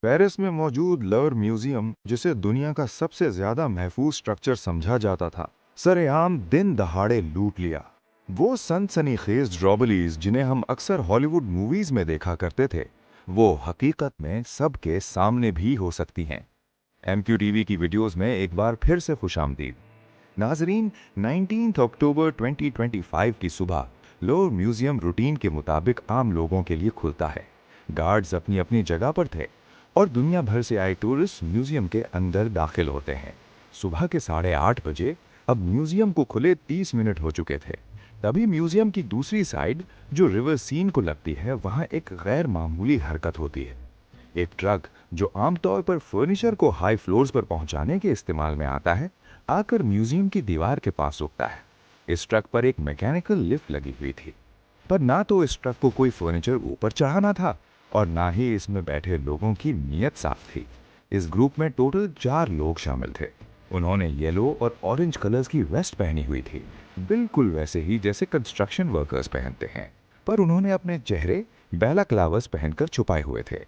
Paris में मौजूद lover museum, जिसे दुनिया का सबसे ज्यादा महफूज स्ट्रक्चर समझा जाता था, सरेआम दिन दहाड़े लूट लिया। वो सनसनीखेज ड्रॉबलीज जिन्हें हम अक्सर हॉलीवुड मूवीज में देखा करते थे, वो हकीकत में सबके सामने भी हो सकती हैं। MQTV की वीडियोस में एक बार फिर से खुशामदीद। नाजरीन, 19 अक्टूबर 2025 की सुबह लोवर म्यूजियम रूटीन के मुताबिक आम लोगों के लिए खुलता है। गार्ड्स अपनी अपनी जगह पर थे और दुनिया भर से आए टूरिस्ट म्यूजियम के अंदर दाखिल होते हैं। सुबह के 8:30 बजे अब म्यूजियम को खुले 30 मिनट हो चुके थे। तभी म्यूजियम की दूसरी साइड, जो रिवर सीन को लगती है, वहां एक गैर मामूली हरकत होती है। एक ट्रक, जो आमतौर पर फर्नीचर को हाई फ्लोर्स पर पहुंचाने के इस्तेमाल में आता है, आकर म्यूजियम की दीवार के पास रुकता है। इस ट्रक पर एक मैकेनिकल लिफ्ट लगी हुई थी, पर ना तो इस ट्रक को कोई फर्नीचर ऊपर चढ़ाना था और ना ही इसमें बैठे लोगों की नीयत साफ थी। इस ग्रुप में टोटल 4 लोग शामिल थे। उन्होंने येलो और ऑरेंज कलर्स की वेस्ट पहनी हुई थी, बिल्कुल वैसे ही जैसे कंस्ट्रक्शन वर्कर्स पहनते हैं, पर उन्होंने अपने चेहरे बैलाक्लावर्स पहनकर छुपाए हुए थे।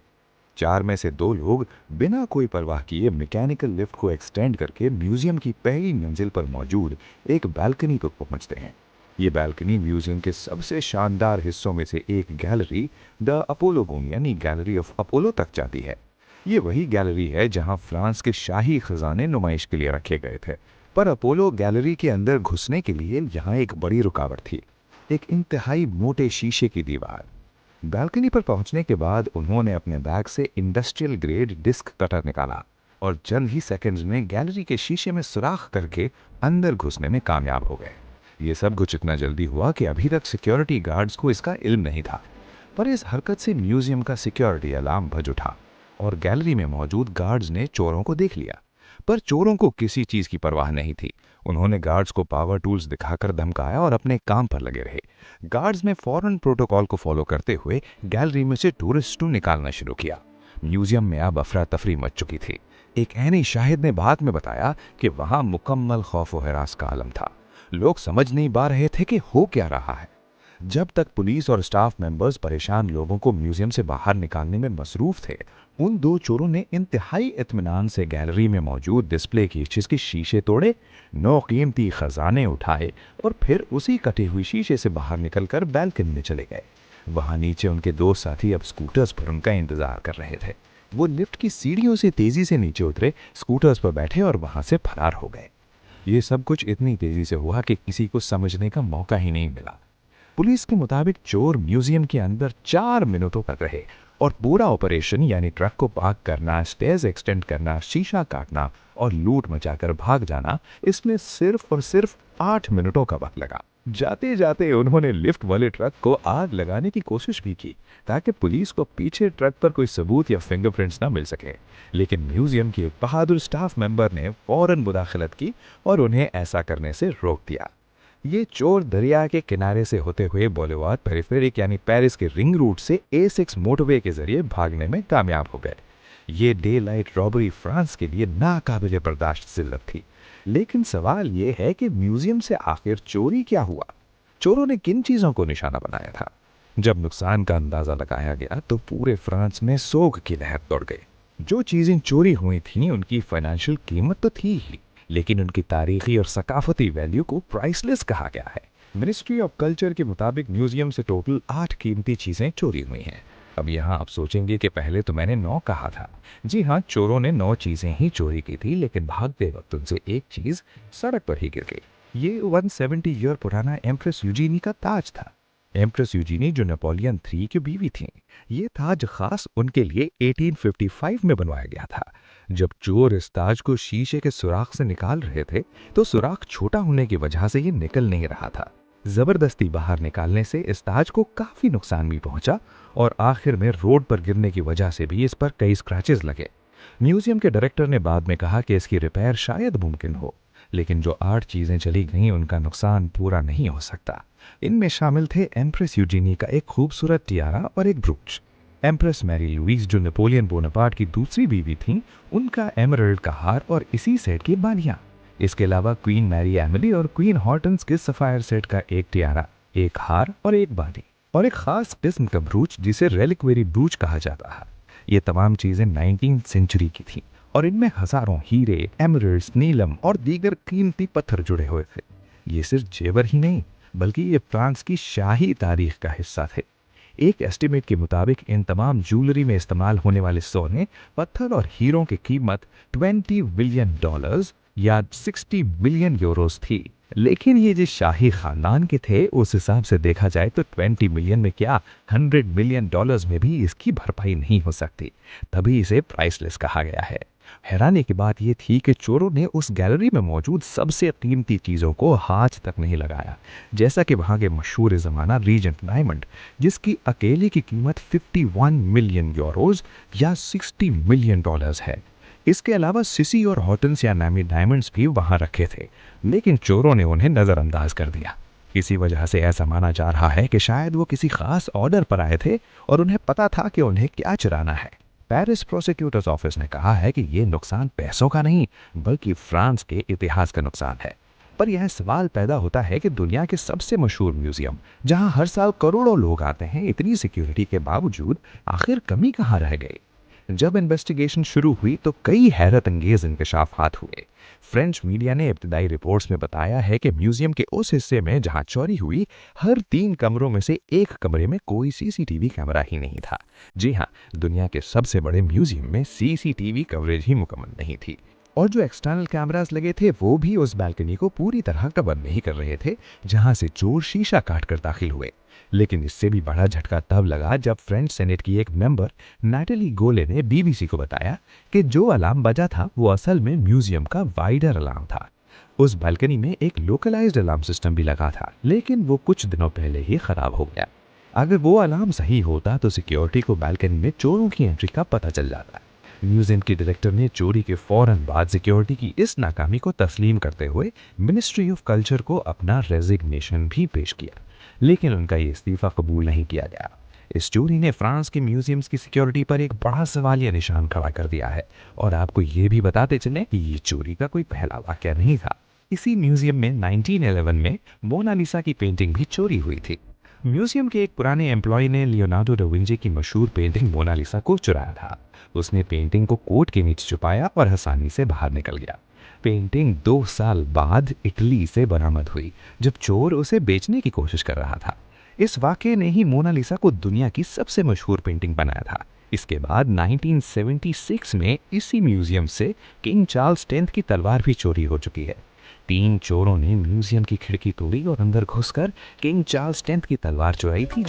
4 में से 2 लोग बिना कोई परवाह किए मैकेनिकल लिफ्ट को एक्सटेंड करके म्यूजियम की पहली मंजिल पर मौजूद एक बालकनी पर पहुंचते हैं। ये बालकनी म्यूजियम के सबसे शानदार हिस्सों में से एक गैलरी, द अपोलो रूम यानी गैलरी ऑफ अपोलो तक जाती है। ये वही गैलरी है जहां फ्रांस के शाही खजाने नुमाइश के लिए रखे गए थे। पर अपोलो गैलरी के अंदर घुसने के लिए यहाँ एक बड़ी रुकावट थी, एक इंतहाई मोटे शीशे की दीवार। बालकनी पर पहुंचने के बाद उन्होंने अपने बैग से इंडस्ट्रियल ग्रेड डिस्क कटर निकाला और चंद ही सेकंड्स में गैलरी के शीशे में सुराख करके अंदर घुसने में कामयाब हो गए। ये सब कुछ इतना जल्दी हुआ कि अभी तक सिक्योरिटी गार्ड्स को इसका इल्म नहीं था, पर इस हरकत से म्यूजियम का सिक्योरिटी अलार्म बज उठा और गैलरी में मौजूद गार्ड्स ने चोरों को देख लिया। पर चोरों को किसी चीज की परवाह नहीं थी। उन्होंने गार्ड्स को पावर टूल्स दिखाकर धमकाया और अपने काम पर लगे रहे। गार्ड्स ने फौरन प्रोटोकॉल को फॉलो करते हुए गैलरी में से टूरिस्ट निकालना शुरू किया। म्यूजियम में अब अफरा तफरी मच चुकी थी। एक ऐनी शाहिद ने बाद में बताया कि वहां मुकम्मल खौफ व हिरास का आलम था। लोग समझ नहीं पा रहे थे कि हो क्या रहा है। जब तक पुलिस और स्टाफ मेंबर्स परेशान लोगों को म्यूजियम से बाहर निकालने में मसरूफ थे, उन 2 चोरों ने इंतहाई इत्मीनान से गैलरी में मौजूद डिस्प्ले केसेस के शीशे तोड़े, 9 कीमती खजाने उठाए और फिर उसी कटे हुई शीशे से बाहर निकलकर बालकनी में चले गए। वहां नीचे उनके 2 साथी अब स्कूटर्स पर उनका इंतजार कर रहे थे। वो लिफ्ट की सीढ़ियों से तेजी से नीचे उतरे, स्कूटर्स पर बैठे और वहां से फरार हो गए। ये सब कुछ इतनी तेजी से हुआ कि किसी को समझने का मौका ही नहीं मिला। पुलिस के मुताबिक चोर म्यूजियम के अंदर 4 मिनटों तक रहे और पूरा ऑपरेशन यानी ट्रक को पार्क करना, स्टेयर्स एक्सटेंड करना, शीशा काटना और लूट मचाकर भाग जाना, इसमें सिर्फ और सिर्फ 8 मिनटों का वक्त लगा। जाते जाते उन्होंने लिफ्ट वाले ट्रक को आग लगाने की कोशिश भी की ताकि पुलिस को पीछे ट्रक पर कोई सबूत या फिंगरप्रिंट्स ना मिल सके, लेकिन म्यूजियम के एक बहादुर स्टाफ मेंबर ने फौरन मुदाखलत की और उन्हें ऐसा करने से रोक दिया। ये चोर दरिया के किनारे से होते हुए बोलेवार्ड पेरिफेरिक यानी पेरिस के रिंग रूट से A6 मोटरवे के जरिए भागने में कामयाब हो गए। ये डे लाइट रॉबरी फ्रांस के लिए नाकाबिले बर्दाश्त जिल्लत थी। लेकिन सवाल ये है कि म्यूजियम से आखिर चोरी क्या हुआ? चोरों ने किन चीजों को निशाना बनाया था? जब नुकसान का अंदाजा लगाया गया तो पूरे फ्रांस में सोग की लहर दौड़ गई। जो चीजें चोरी हुई थीं उनकी फाइनेंशियल कीमत तो थी ही, लेकिन उनकी तारीखी और सकाफती वैल्यू को प्राइसलेस कहा गया है। मिनिस्ट्री ऑफ कल्चर के मुताबिक म्यूजियम से टोटल 8 कीमती चीजें चोरी हुई हैं। अब यहाँ आप सोचेंगे कि पहले तो मैंने 9 कहा था। जी हाँ, चोरों ने 9 चीजें ही चोरी की थी, लेकिन भागते वक्त उनसे एक चीज सड़क पर ही गिर गई। ये 170 ईयर पुराना एम्प्रेस यूजीनी का ताज था। एम्प्रेस यूजीनी जो नेपोलियन 3 की बीवी थी। ये ताज खास उनके लिए 1855 में बनवाया गया था। जब चोर इस ताज को शीशे के सुराख से निकाल रहे थे तो सुराख छोटा होने की वजह से ये निकल नहीं रहा था। जबरदस्ती बाहर निकालने से इस ताज को काफी नुकसान भी पहुंचा और आखिर में रोड पर गिरने की वजह से भी इस पर कई स्क्रैचेस लगे। म्यूजियम के डायरेक्टर ने बाद में कहा कि इसकी रिपेयर शायद मुमकिन हो, लेकिन जो 8 चीजें चली गईं उनका नुकसान पूरा नहीं हो सकता। इनमें शामिल थे एम्प्रेस यूजीनी का एक खूबसूरत टियारा और एक ब्रूच। एम्प्रेस मैरी लुईस जो नेपोलियन बोनापार्ट की दूसरी बीवी थीं, उनका एमरल्ड का हार और इसी सेट की बालियां। इसके अलावा क्वीन मैरी एमिली और क्वीन हॉर्टन्स के सफायर सेट का एक टियारा, एक हार और एक बाली और एक खास किस्म का ब्रूच जिसे रेलिक्वेरी ब्रूच कहा जाता है। ये तमाम चीजें 19वीं सेंचुरी की थी और इनमें हजारों हीरे, एमरल्ड्स, नीलम और दीगर कीमती पत्थर जुड़े हुए थे। ये सिर्फ जेवर ही नहीं, बल्कि ये फ्रांस की शाही तारीख का हिस्सा थे। एक एस्टिमेट के मुताबिक इन तमाम ज्वेलरी में इस्तेमाल होने वाले सोने, पत्थर और हीरों की कीमत $20 बिलियन या 60 बिलियन यूरोस थी। लेकिन ये जो शाही खानदान के थे, उस हिसाब से देखा जाए तो 20 मिलियन में क्या, $100 बिलियन में भी इसकी भरपाई नहीं हो सकती। तभी इसे प्राइसलेस कहा गया है। हैरानी की बात यह थी कि चोरों ने उस गैलरी में मौजूद सबसे कीमती चीजों को हाथ तक नहीं लगाया, जैसा कि वहां के मशहूर जमाना रीजेंट डायमंड, जिसकी अकेले की कीमत 51 मिलियन यूरोज या 60 मिलियन डॉलर्स है। इसके अलावा सिसी और हॉटन्स या नामी डायमंड्स भी वहां रखे थे, लेकिन चोरों ने उन्हें नजरअंदाज कर दिया। इसी वजह से ऐसा माना जा रहा है कि शायद वो किसी खास ऑर्डर पर आए थे और उन्हें पता था कि उन्हें क्या चुराना है। पेरिस प्रोसिक्यूटर्स ऑफिस ने कहा है कि ये नुकसान पैसों का नहीं, बल्कि फ्रांस के इतिहास का नुकसान है। पर यह सवाल पैदा होता है कि दुनिया के सबसे मशहूर म्यूजियम, जहां हर साल करोड़ों लोग आते हैं, इतनी सिक्योरिटी के बावजूद आखिर कमी कहाँ रह गई? जब इन्वेस्टिगेशन शुरू हुई तो कई हैरत अंगेज इंकशाफात हुए। फ्रेंच मीडिया ने इब्तदाई रिपोर्ट्स में बताया है कि म्यूजियम के उस हिस्से में जहां चोरी हुई, हर 3 कमरों में से एक कमरे में कोई सीसीटीवी कैमरा ही नहीं था। जी हाँ, दुनिया के सबसे बड़े म्यूजियम में सीसीटीवी कवरेज ही मुकम्मल नहीं थी। और जो एक्सटर्नल कैमरास लगे थे, वो भी उस बालकनी को पूरी तरह कवर नहीं कर रहे थे, जहां से चोर शीशा काट कर दाखिल हुए। लेकिन इससे भी बड़ा झटका तब लगा जब फ्रेंच सेनेट की एक मेंबर नैटली गोले ने बीबीसी को बताया कि जो अलार्म बजा था वो असल में म्यूजियम का वाइडर अलार्म था। उस बालकनी में एक लोकलाइज्ड अलार्म सिस्टम भी लगा था, लेकिन वो कुछ दिनों पहले ही खराब हो गया। अगर वो अलार्म सही होता तो सिक्योरिटी को बालकनी में चोरों की एंट्री का पता चल जाता। म्यूजियम के डायरेक्टर ने चोरी के फौरन बाद सिक्योरिटी की इस नाकामी को तस्लीम करते हुए मिनिस्ट्री ऑफ कल्चर को अपना रेजिग्नेशन भी पेश किया, लेकिन उनका ये इस्तीफा कबूल नहीं किया गया। इस चोरी ने फ्रांस के म्यूजियम्स की सिक्योरिटी पर एक बड़ा सवालिया निशान खड़ा कर दिया है। और आपको ये भी बताते चले कि ये चोरी का कोई पहला वाकया नहीं था। इसी म्यूजियम में 1911 में मोनालिसा की पेंटिंग भी चोरी हुई थी। म्यूजियम के एक पुराने एम्प्लॉय ने लियोनार्डो डा विंची की मशहूर पेंटिंग मोनालिसा को चुराया था। उसने पेंटिंग को कोट के नीचे छुपाया और आसानी से बाहर निकल गया। पेंटिंग 2 साल बाद इटली से बरामद हुई, जब चोर उसे बेचने की कोशिश कर रहा था। इस वाकये ने ही मोनालिसा को दुनिया की सबसे मशहूर पेंटिंग बनाया था। इसके बाद 1976 में इसी म्यूजियम से किंग चार्ल्स 10th की तलवार भी चोरी हो चुकी है। 3 चोरों ने म्यूजियम की खिड़की तोड़ी और अंदर घुसकर किंग चार्ल्स 10th की तलवार चुराई थी, जो